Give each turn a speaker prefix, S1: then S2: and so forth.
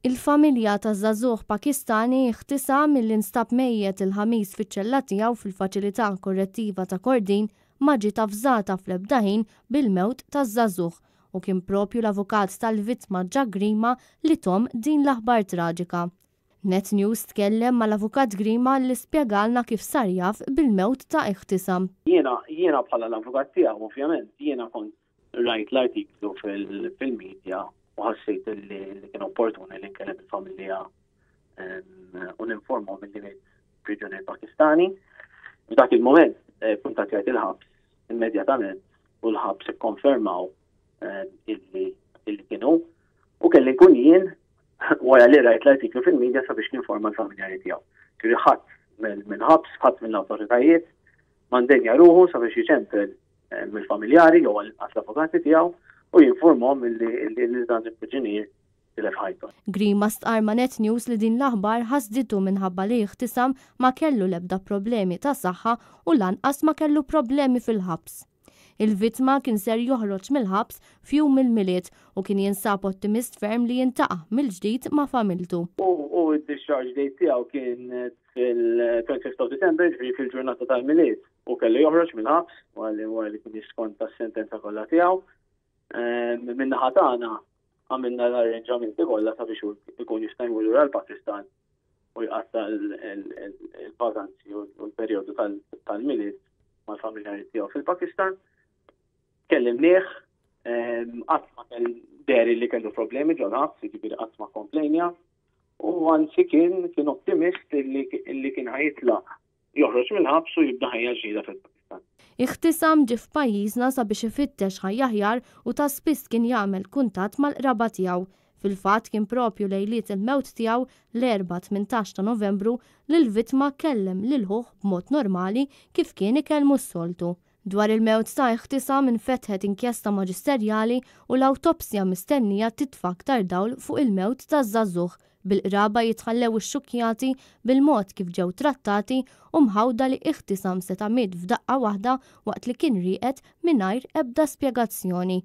S1: Il-familja ta' żagħżugħ Pakistani iħtisam milli nstab mejjed il-ħamis fiċ-ċella tiegħu fil-faċilità korrettiva ta' Kordin ma ġiet avżata fl-ebda ħin bil-mewt taż-żagħżugħ u kien propju l-avukat tal-vittma Jack Grima li tom din l-aħbar traġika. Net News tkellem mal-avukat Grima li spjegalna kif sar jaf bil-mewt ta' iħtisam.
S2: Jiena bħala l-avukat tiegħu ovvjament jiena kont rajt l-artiklu fil-medja u ħassejt li kien opportuni li nkellem il-familja u ninformaw milli ngħid priġunier Pakistani. F'dak il-moment kuntattjajt il-ħabs immedjatament u l-ħabs ikkonfermaw illi kienu u kelli nkun jien wara li rajt l-artiklu fil-medja sabiex ninforma l-familjari tiegħu. Ġifieri ħadd mill-ħabs, ħadd mill-awtoritajiet mandenja ruħu sabiex jiċempel mill-familjari jew għall-avukati tiegħu u jinformhom li dan il-priġunier tilef ħajtu.
S1: Grima stqar ma' Net News li din l-aħbar ħasditu minħabba li iħtisam ma kellu l-ebda problemi ta' saħħa u lanqas ma kellu problemi fil-ħabs. Il-vittma kien ser joħroġ mill-ħabs f'jum il-miliet u kien jinsab ottimist ferm li jintaqa' mill-ġdid ma' familtu.
S2: U d-discharge date tiegħu kien fil-25 December, ġifieri fil-ġurnata tal-miliet u kellu joħroġ mill-ħabs wara li kien jiskonta s-sentenza kollha tiegħu. Min-naħa tagħna għamilna l-arranġamenti kollha sabiex ikun jista' jmur lura l-Pakistan u jqatta l-vaganzi u l-perjodu tal-miliet mal-familjari tiegħu fil-Pakistan. Kellimnieh qatt ma kell deri li kellu problemi ġol ħabs, jiġifieri qatt ma komplenja u anzi kien optimist li kien ħajitlaq joħroġ mill-ħabs u jibda ħajja ġdida fil-Pakistan.
S1: Iħtisam ġie f'pajjiżna sabiex ifittex ħajja aħjar u ta' spiss kien jagħmel kuntatt mal-qraba tiegħu. Fil-fatt kien propju lejliet il-mewt tiegħu l-4-18 ta' Novembru li l-vittma kellem lilħuh b'mod normali kif kien ikellmu s-soltu. Dwar il-mewt ta' iħtisam infetħet inkjesta maġisterjali u l-awtopsja mistennija titfa' aktar dawl fuq il-mewt taż-żagħżugħ bil-qraba jitħallew ix-xukkjati bil-mod kif ġew trattati u mħawda li iħtisam seta' miet f'daqqa waħda waqt li kien rieqed mingħajr ebda spjegazzjoni.